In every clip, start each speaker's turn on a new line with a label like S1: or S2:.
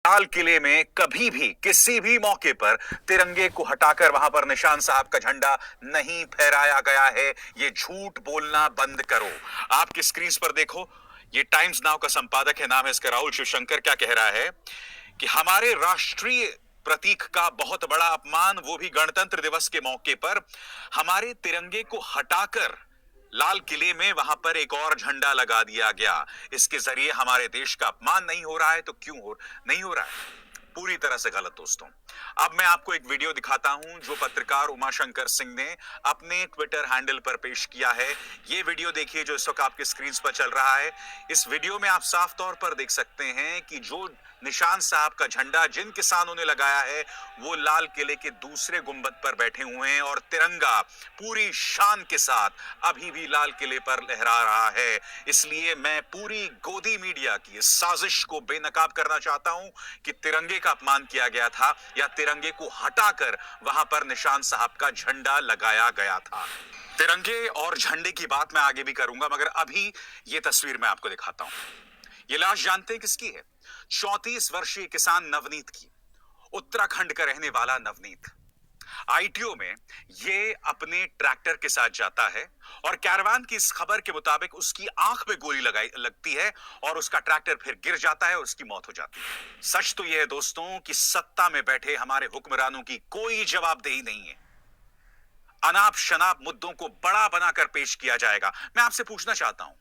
S1: लाल किले में कभी भी किसी भी मौके पर तिरंगे को हटाकर वहां पर निशान साहब का झंडा नहीं फहराया गया है। ये झूठ बोलना बंद करो। आपकी स्क्रीन पर देखो, ये टाइम्स नाउ का संपादक है, नाम है इसका राहुल शिवशंकर। क्या कह रहा है कि हमारे राष्ट्रीय प्रतीक का बहुत बड़ा अपमान, वो भी गणतंत्र दिवस के मौके पर हमारे तिरंगे को हटाकर लाल किले में वहां पर एक और झंडा लगा दिया गया। इसके जरिए हमारे देश का अपमान नहीं हो रहा है तो क्यों नहीं हो रहा है? पूरी तरह से गलत दोस्तों। अब मैं आपको एक वीडियो दिखाता हूं जो पत्रकार उमाशंकर सिंह ने अपने ट्विटर हैंडल पर पेश किया है। ये वीडियो देखिए जो इस वक्त आपके स्क्रीन पर चल रहा है। इस वीडियो में आप साफ तौर पर देख सकते हैं कि जो निशान साहब का झंडा जिन किसानों ने लगाया है वो लाल किले के दूसरे गुंबद पर बैठे हुए हैं और तिरंगा पूरी शान के साथ अभी भी लाल किले पर लहरा रहा है। इसलिए मैं पूरी गोदी मीडिया की इस साजिश को बेनकाब करना चाहता हूं कि तिरंगे का अपमान किया गया था या तिरंगे को हटाकर वहां पर निशान साहब का झंडा लगाया गया था। तिरंगे और झंडे की बात मैं आगे भी करूंगा, मगर अभी ये तस्वीर मैं आपको दिखाता हूं। ये लाश जानते हैं किसकी है? 34 वर्षीय किसान नवनीत की। उत्तराखंड का रहने वाला नवनीत आईटीओ में ये अपने ट्रैक्टर के साथ जाता है और कैरवान की इस खबर के मुताबिक उसकी आंख में गोली लगती है और उसका ट्रैक्टर फिर गिर जाता है और उसकी मौत हो जाती है। सच तो यह है दोस्तों कि सत्ता में बैठे हमारे हुक्मरानों की कोई जवाबदेही नहीं है। अनाप शनाप मुद्दों को बड़ा बनाकर पेश किया जाएगा। मैं आपसे पूछना चाहता हूं,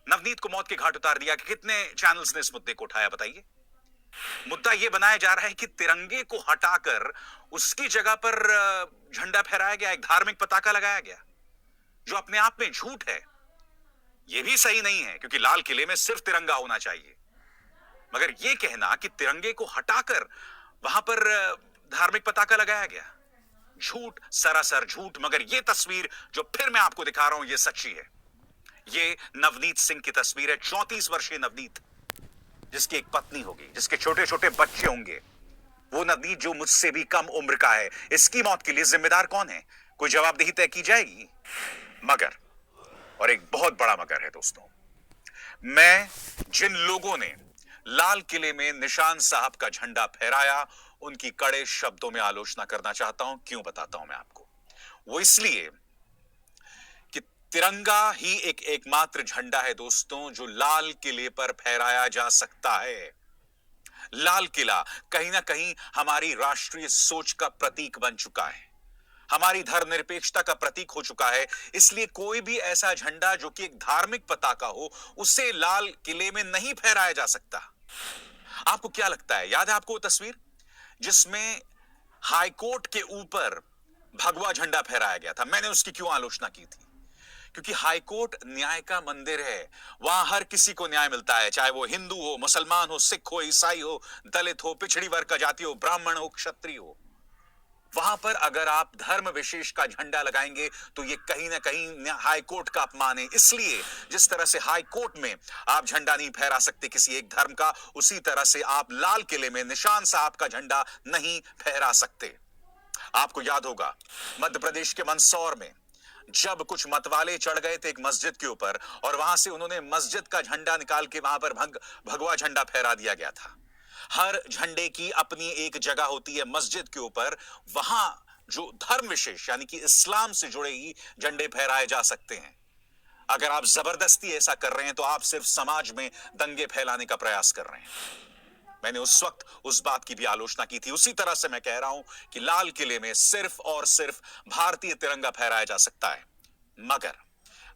S1: नवनीत को मौत के घाट उतार दिया कि कितने चैनल्स ने इस मुद्दे को उठाया? बताइए। मुद्दा यह बनाया जा रहा है कि तिरंगे को हटाकर उसकी जगह पर झंडा फहराया गया, एक धार्मिक पताका लगाया गया, जो अपने आप में झूठ है। यह भी सही नहीं है क्योंकि लाल किले में सिर्फ तिरंगा होना चाहिए, मगर यह कहना कि तिरंगे को हटाकर वहां पर धार्मिक पताका लगाया गया, झूठ, सरासर झूठ। मगर यह तस्वीर जो फिर मैं आपको दिखा रहा हूं यह सच्ची है। ये नवनीत सिंह की तस्वीर है। 34 वर्षीय नवनीत, जिसकी एक पत्नी होगी, जिसके छोटे छोटे बच्चे होंगे। वो नवनीत जो मुझसे भी कम उम्र का है। इसकी मौत के लिए जिम्मेदार कौन है? कोई जवाबदेही तय की जाएगी? मगर, और एक बहुत बड़ा मगर है दोस्तों, मैं जिन लोगों ने लाल किले में निशान साहब का झंडा फहराया उनकी कड़े शब्दों में आलोचना करना चाहता हूं। क्यों बताता हूं मैं आपको। वो इसलिए कि तिरंगा ही एक एकमात्र झंडा है दोस्तों जो लाल किले पर फहराया जा सकता है। लाल किला कहीं ना कहीं हमारी राष्ट्रीय सोच का प्रतीक बन चुका है, हमारी धर्मनिरपेक्षता का प्रतीक हो चुका है। इसलिए कोई भी ऐसा झंडा जो कि एक धार्मिक पताका हो उसे लाल किले में नहीं फहराया जा सकता। आपको क्या लगता है? याद है आपको वो तस्वीर जिसमें हाईकोर्ट के ऊपर भगवा झंडा फहराया गया था? मैंने उसकी क्यों आलोचना की थी? क्योंकि हाईकोर्ट न्याय का मंदिर है। वहां हर किसी को न्याय मिलता है, चाहे वो हिंदू हो, मुसलमान हो, सिख हो, ईसाई हो, दलित हो, पिछड़ी वर्ग का जाति हो, ब्राह्मण हो, क्षत्रिय हो। वहां पर अगर आप धर्म विशेष का झंडा लगाएंगे तो ये कहीं ना कहीं हाईकोर्ट का अपमान है। इसलिए जिस तरह से हाईकोर्ट में आप झंडा नहीं फहरा सकते किसी एक धर्म का, उसी तरह से आप लाल किले में निशान साहब का झंडा नहीं फहरा सकते। आपको याद होगा मध्य प्रदेश के मंदसौर में जब कुछ मतवाले चढ़ गए थे एक मस्जिद के ऊपर और वहां से उन्होंने मस्जिद का झंडा निकाल के वहां पर भगवा झंडा फहरा दिया गया था। हर झंडे की अपनी एक जगह होती है मस्जिद के ऊपर। वहां जो धर्म विशेष यानी कि इस्लाम से जुड़े ही झंडे फहराए जा सकते हैं। अगर आप जबरदस्ती ऐसा कर रहे हैं तो आप सिर्फ समाज में दंगे फैलाने का प्रयास कर रहे हैं। मैंने उस वक्त उस बात की भी आलोचना की थी। उसी तरह से मैं कह रहा हूं कि लाल किले में सिर्फ और सिर्फ भारतीय तिरंगा फहराया जा सकता है। मगर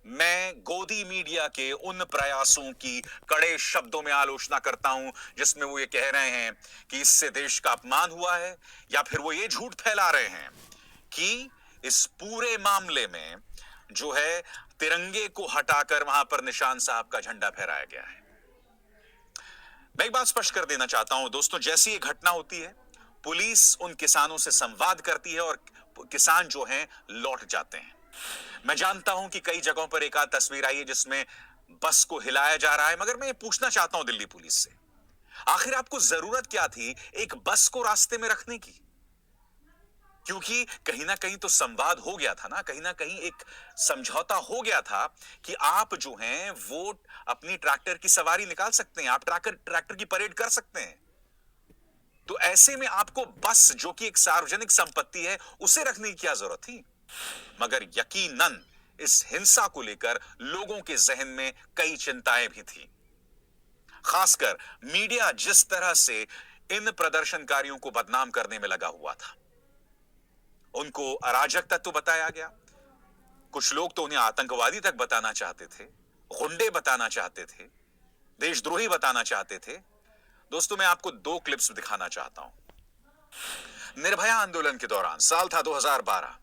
S1: मैं गोदी मीडिया के उन प्रयासों की कड़े शब्दों में आलोचना करता हूं जिसमें वो ये कह रहे हैं कि इससे देश का अपमान हुआ है, या फिर वो ये झूठ फैला रहे हैं कि इस पूरे मामले में जो है तिरंगे को हटाकर वहां पर निशान साहब का झंडा फहराया गया है। मैं एक बात स्पष्ट कर देना चाहता हूं दोस्तों, जैसी ये घटना होती है पुलिस उन किसानों से संवाद करती है और किसान जो हैं लौट जाते हैं। मैं जानता हूं कि कई जगहों पर एक आध तस्वीर आई है जिसमें बस को हिलाया जा रहा है, मगर मैं ये पूछना चाहता हूं दिल्ली पुलिस से, आखिर आपको जरूरत क्या थी एक बस को रास्ते में रखने की? क्योंकि कहीं ना कहीं तो संवाद हो गया था ना, कहीं ना कहीं एक समझौता हो गया था कि आप जो हैं वो अपनी ट्रैक्टर की सवारी निकाल सकते हैं, आप ट्रैक्टर की परेड कर सकते हैं। ऐसे में आपको बस जो कि एक सार्वजनिक संपत्ति है उसे रखने की क्या जरूरत थी? मगर यकीनन इस हिंसा को लेकर लोगों के जहन में कई चिंताएं भी थी। खासकर मीडिया जिस तरह से इन प्रदर्शनकारियों को बदनाम करने में लगा हुआ था, उनको अराजक तत्व बताया गया। कुछ लोग तो उन्हें आतंकवादी तक बताना चाहते थे, गुंडे बताना चाहते थे, देशद्रोही बताना चाहते थे। दोस्तों, मैं आपको दो क्लिप्स दिखाना चाहता हूं। निर्भया आंदोलन के दौरान साल था 2012।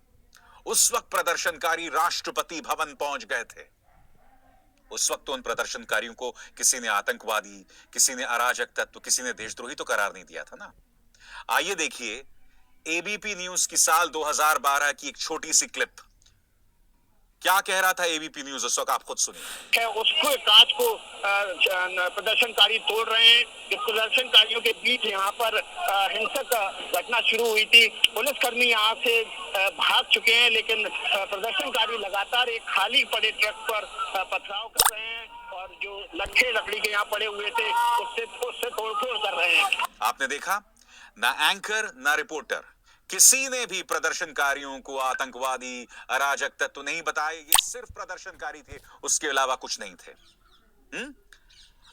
S1: उस वक्त प्रदर्शनकारी राष्ट्रपति भवन पहुंच गए थे। उस वक्त तो उन प्रदर्शनकारियों को किसी ने आतंकवादी, किसी ने अराजक तत्व, किसी ने देशद्रोही तो करार नहीं दिया था ना। आइए देखिए एबीपी न्यूज की साल 2012 की एक छोटी सी क्लिप। क्या कह रहा था एबीपी न्यूज उस वक्त, आप खुद सुनिए।
S2: उसको कांच को प्रदर्शनकारी तोड़ रहे हैं। इस प्रदर्शनकारियों के बीच यहाँ पर हिंसक घटना शुरू हुई थी। पुलिसकर्मी यहाँ से भाग चुके हैं, लेकिन प्रदर्शनकारी लगातार एक खाली पड़े ट्रक पर पथराव कर रहे हैं और जो लट्ठे लकड़ी के यहाँ पड़े हुए थे उससे तोड़फोड़ कर रहे हैं।
S1: आपने देखा, ना एंकर ना रिपोर्टर, किसी ने भी प्रदर्शनकारियों को आतंकवादी, अराजक तत्व नहीं बताए। ये सिर्फ प्रदर्शनकारी थे, उसके अलावा कुछ नहीं थे।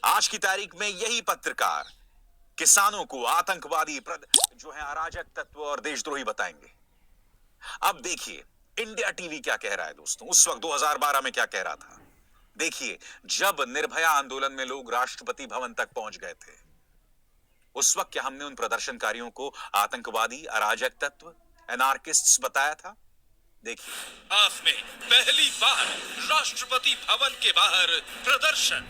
S1: आज की तारीख में यही पत्रकार किसानों को आतंकवादी, जो है अराजक तत्व और देशद्रोही बताएंगे। अब देखिए इंडिया टीवी क्या कह रहा है दोस्तों, उस वक्त 2012 में क्या कह रहा था। देखिए, जब निर्भया आंदोलन में लोग राष्ट्रपति भवन तक पहुंच गए थे, उस वक्त क्या हमने उन प्रदर्शनकारियों को आतंकवादी, अराजक तत्व, एनार्किस्ट्स बताया था? देखिए,
S3: आज में पहली बार राष्ट्रपति भवन के बाहर प्रदर्शन,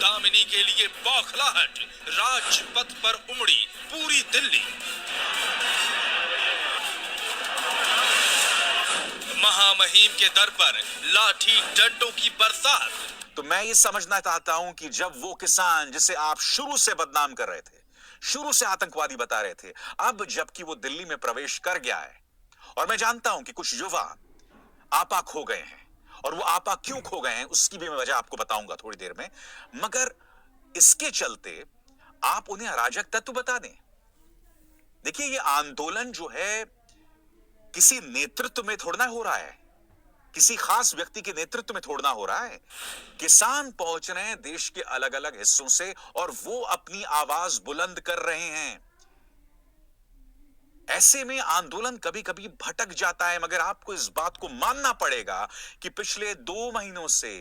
S3: दामिनी के लिए बौखलाहट, राजपथ पर उमड़ी पूरी दिल्ली। महामहिम के दर पर लाठी डंडों की बरसात।
S1: तो मैं ये समझना चाहता हूं कि जब वो किसान जिसे आप शुरू से बदनाम कर रहे थे, शुरू से आतंकवादी बता रहे थे, अब जबकि वो दिल्ली में प्रवेश कर गया है, और मैं जानता हूं कि कुछ युवा आपा खो गए हैं, और वो आपा क्यों खो गए हैं उसकी भी मैं वजह आपको बताऊंगा थोड़ी देर में, मगर इसके चलते आप उन्हें अराजक तत्व बता दें। देखिए, ये आंदोलन जो है किसी नेतृत्व में थोड़ा ना हो रहा है, किसी खास व्यक्ति के नेतृत्व में थोड़ना हो रहा है। किसान पहुंच रहे हैं देश के अलग अलग हिस्सों से और वो अपनी आवाज बुलंद कर रहे हैं। ऐसे में आंदोलन कभी कभी भटक जाता है, मगर आपको इस बात को मानना पड़ेगा कि पिछले 2 महीनों से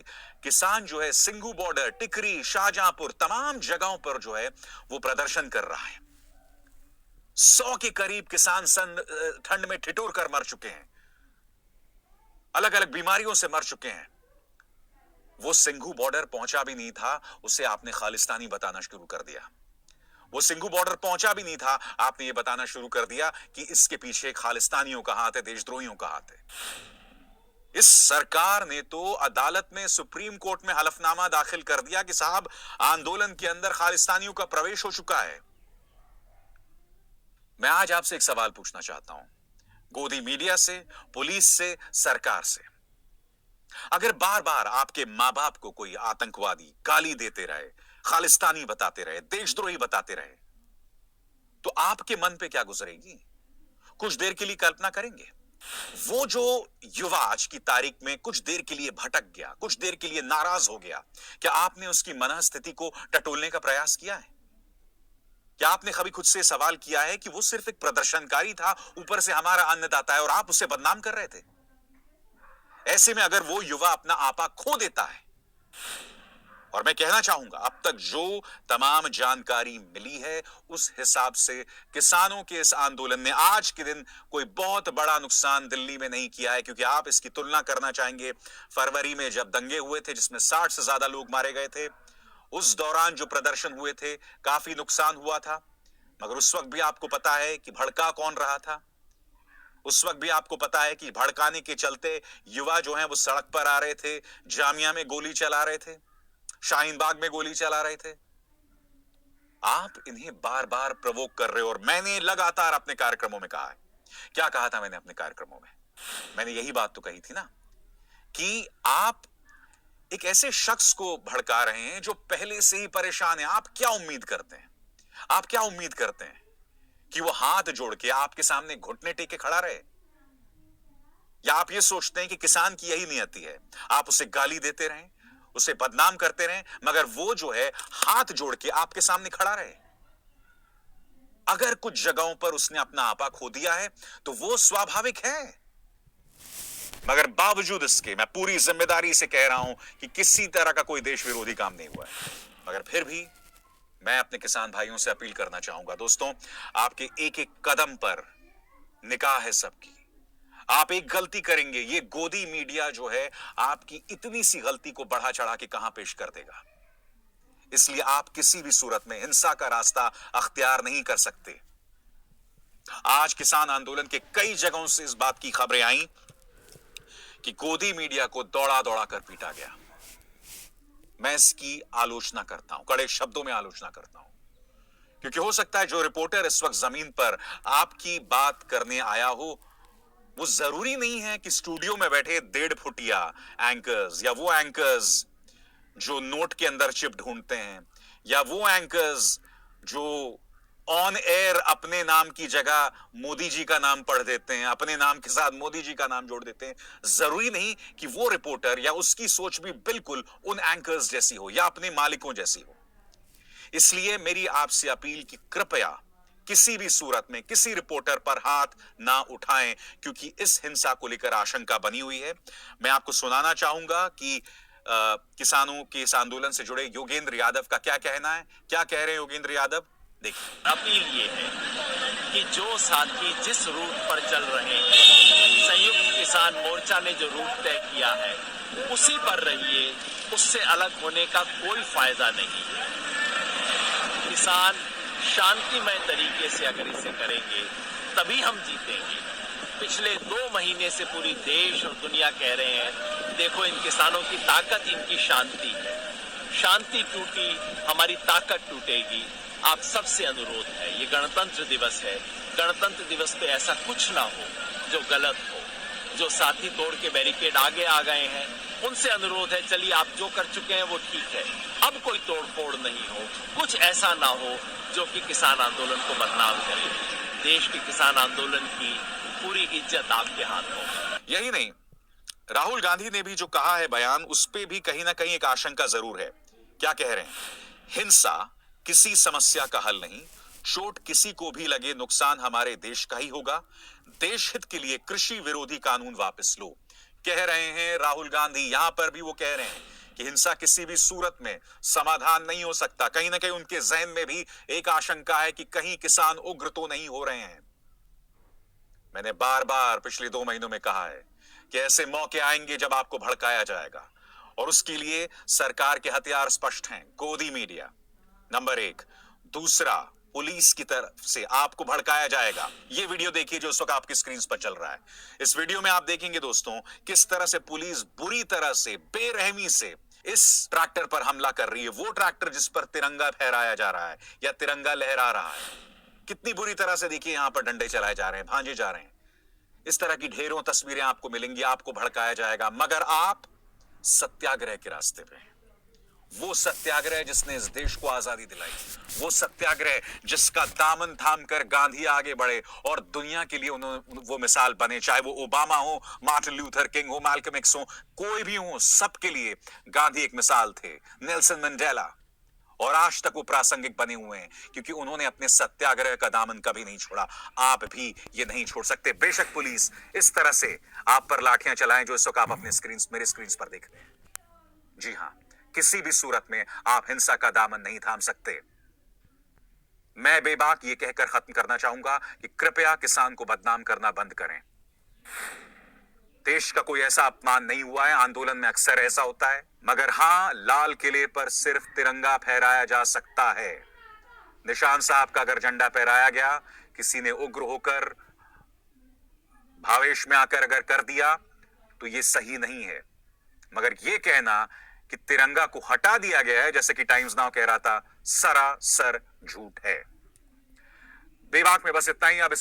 S1: किसान जो है सिंघू बॉर्डर, टिकरी, शाहजहांपुर, तमाम जगहों पर जो है वो प्रदर्शन कर रहा है। 100 के करीब किसान ठंड में ठिठुर कर मर चुके हैं, अलग अलग बीमारियों से मर चुके हैं। वो सिंघू बॉर्डर पहुंचा भी नहीं था, उसे आपने खालिस्तानी बताना शुरू कर दिया। वो सिंघू बॉर्डर पहुंचा भी नहीं था, आपने ये बताना शुरू कर दिया कि इसके पीछे खालिस्तानियों का हाथ है, देशद्रोहियों का हाथ है। इस सरकार ने तो अदालत में, सुप्रीम कोर्ट में हलफनामा दाखिल कर दिया कि साहब आंदोलन के अंदर खालिस्तानियों का प्रवेश हो चुका है। मैं आज आपसे एक सवाल पूछना चाहता हूं, गोदी मीडिया से, पुलिस से, सरकार से। अगर बार बार आपके मां बाप को कोई आतंकवादी गाली देते रहे, खालिस्तानी बताते रहे, देशद्रोही बताते रहे, तो आपके मन पे क्या गुजरेगी? कुछ देर के लिए कल्पना करेंगे, वो जो युवा आज की तारीख में कुछ देर के लिए भटक गया, कुछ देर के लिए नाराज हो गया, क्या आपने उसकी मनःस्थिति को टटोलने का प्रयास किया है? क्या आपने कभी खुद से सवाल किया है कि वो सिर्फ एक प्रदर्शनकारी था, ऊपर से हमारा अन्नदाता है, और आप उसे बदनाम कर रहे थे? ऐसे में अगर वो युवा अपना आपा खो देता है, और मैं कहना चाहूंगा अब तक जो तमाम जानकारी मिली है उस हिसाब से किसानों के इस आंदोलन ने आज के दिन कोई बहुत बड़ा नुकसान दिल्ली में नहीं किया है, क्योंकि आप इसकी तुलना करना चाहेंगे फरवरी में जब दंगे हुए थे जिसमें 60 से ज्यादा लोग मारे गए थे। उस दौरान जो प्रदर्शन हुए थे काफी नुकसान हुआ था, मगर उस वक्त भी आपको पता है कि भड़का कौन रहा था। उस वक्त भी आपको पता है कि भड़काने के चलते युवा जो हैं वो सड़क पर आ रहे थे, जामिया में गोली चला रहे थे, शाहीन बाग में गोली चला रहे थे। आप इन्हें बार बार प्रवोक कर रहे हो, और मैंने लगातार अपने कार्यक्रमों में कहा है। क्या कहा था मैंने अपने कार्यक्रमों में? मैंने यही बात तो कही थी ना कि आप एक ऐसे शख्स को भड़का रहे हैं जो पहले से ही परेशान है। आप क्या उम्मीद करते हैं? आप क्या उम्मीद करते हैं कि वो हाथ जोड़ के आपके सामने घुटने टेके खड़ा रहे? या आप ये सोचते हैं कि किसान की यही नियति है, आप उसे गाली देते रहें, उसे बदनाम करते रहें, मगर वो जो है हाथ जोड़ के आपके सामने खड़ा रहे? अगर कुछ जगहों पर उसने अपना आपा खो दिया है तो वो स्वाभाविक है, मगर बावजूद इसके मैं पूरी जिम्मेदारी से कह रहा हूं कि किसी तरह का कोई देश विरोधी काम नहीं हुआ है। मगर फिर भी मैं अपने किसान भाइयों से अपील करना चाहूंगा, दोस्तों, आपके एक एक कदम पर निगाह है सबकी। आप एक गलती करेंगे, ये गोदी मीडिया जो है आपकी इतनी सी गलती को बढ़ा चढ़ा के कहां पेश कर देगा। इसलिए आप किसी भी सूरत में हिंसा का रास्ता अख्तियार नहीं कर सकते। आज किसान आंदोलन के कई जगहों से इस बात की खबरें आई कि गोदी मीडिया को दौड़ा दौड़ा कर पीटा गया। मैं इसकी आलोचना करता हूं, कड़े शब्दों में आलोचना करता हूं, क्योंकि हो सकता है जो रिपोर्टर इस वक्त जमीन पर आपकी बात करने आया हो, वो जरूरी नहीं है कि स्टूडियो में बैठे 1.5 फुटिया एंकर्स या वो एंकर्स जो नोट के अंदर चिप ढूंढते हैं या वो एंकर्स जो ऑन एयर अपने नाम की जगह मोदी जी का नाम पढ़ देते हैं, अपने नाम के साथ मोदी जी का नाम जोड़ देते हैं। जरूरी नहीं कि वो रिपोर्टर या उसकी सोच भी बिल्कुल उन एंकर्स जैसी हो या अपने मालिकों जैसी हो। इसलिए मेरी आपसे अपील कि कृपया किसी भी सूरत में किसी रिपोर्टर पर हाथ ना उठाएं, क्योंकि इस हिंसा को लेकर आशंका बनी हुई है। मैं आपको सुनाना चाहूंगा कि किसानों के इस आंदोलन से जुड़े योगेंद्र यादव का क्या कहना है। क्या कह रहे हैं योगेंद्र यादव, देखिए।
S4: अपील ये है कि जो साथी जिस रूट पर चल रहे हैं, संयुक्त किसान मोर्चा ने जो रूट तय किया है उसी पर रहिए, उससे अलग होने का कोई फायदा नहीं है। किसान शांतिमय तरीके से अगर इसे करेंगे तभी हम जीतेंगे। पिछले 2 महीने से पूरी देश और दुनिया कह रहे हैं, देखो इन किसानों की ताकत, इनकी शांति है। शांति टूटी, हमारी ताकत टूटेगी। आप सबसे अनुरोध है, ये गणतंत्र दिवस है, गणतंत्र दिवस पे ऐसा कुछ ना हो जो गलत हो। जो साथी तोड़ के बैरिकेड आगे आ गए हैं उनसे अनुरोध है, चलिए आप जो कर चुके हैं वो ठीक है, अब कोई तोड़ फोड़ नहीं हो, कुछ ऐसा ना हो जो कि किसान आंदोलन को बदनाम करे। देश के किसान आंदोलन की पूरी इज्जत आपके हाथ हो।
S1: यही नहीं, राहुल गांधी ने भी जो कहा है बयान, उस पे भी कहीं ना कहीं एक आशंका जरूर है। क्या कह रहे हैं, हिंसा किसी समस्या का हल नहीं, चोट किसी को भी लगे नुकसान हमारे देश का ही होगा। देश हित के लिए कृषि विरोधी कानून वापस लो, कह रहे हैं राहुल गांधी। यहां पर भी वो कह रहे हैं कि हिंसा किसी भी सूरत में समाधान नहीं हो सकता। कहीं ना कहीं उनके जहन में भी एक आशंका है कि कहीं किसान उग्र तो नहीं हो रहे हैं। मैंने बार बार पिछले 2 महीनों में कहा है कि ऐसे मौके आएंगे जब आपको भड़काया जाएगा, और उसके लिए सरकार के हथियार स्पष्ट हैं। गोदी मीडिया नंबर 1, दूसरा पुलिस की तरफ से आपको भड़काया जाएगा। ये वीडियो देखिए जो इस वक्त आपकी स्क्रीन पर चल रहा है। इस वीडियो में आप देखेंगे दोस्तों किस तरह से पुलिस बुरी तरह से बेरहमी से इस ट्रैक्टर पर हमला कर रही है। वो ट्रैक्टर जिस पर तिरंगा फहराया जा रहा है या तिरंगा लहरा रहा है, कितनी बुरी तरह से देखिए यहां पर डंडे चलाए जा रहे हैं, भांजे जा रहे हैं। इस तरह की ढेरों तस्वीरें आपको मिलेंगी, आपको भड़काया जाएगा, मगर आप सत्याग्रह के रास्ते पे हैं। वो सत्याग्रह जिसने इस देश को आजादी दिलाई, वो सत्याग्रह जिसका दामन थाम कर गांधी आगे बढ़े और दुनिया के लिए उन्होंने वो मिसाल बने, चाहे वो ओबामा हो, मार्टिन लूथर किंग हो, माल्कम एक्स हो, कोई भी हो, सबके लिए गांधी एक मिसाल थे, नेल्सन मंडेला। और आज तक वो प्रासंगिक बने हुए हैं क्योंकि उन्होंने अपने सत्याग्रह का दामन कभी नहीं छोड़ा। आप भी ये नहीं छोड़ सकते। बेशक पुलिस इस तरह से आप पर लाठियां चलाएं जो इस वक्त आप अपने मेरे स्क्रीन पर देख रहे हैं। जी हां, किसी भी सूरत में आप हिंसा का दामन नहीं थाम सकते। मैं बेबाक ये कहकर खत्म करना चाहूंगा कि कृपया किसान को बदनाम करना बंद करें। देश का कोई ऐसा अपमान नहीं हुआ है, आंदोलन में अक्सर ऐसा होता है, मगर हां, लाल किले पर सिर्फ तिरंगा फहराया जा सकता है। निशान साहब का अगर झंडा फहराया गया, किसी ने उग्र होकर भावेश में आकर अगर कर दिया तो यह सही नहीं है। मगर यह कहना कि तिरंगा को हटा दिया गया है, जैसे कि टाइम्स नाउ कह रहा था, सरासर झूठ है। बेबाक में बस इतना ही। अब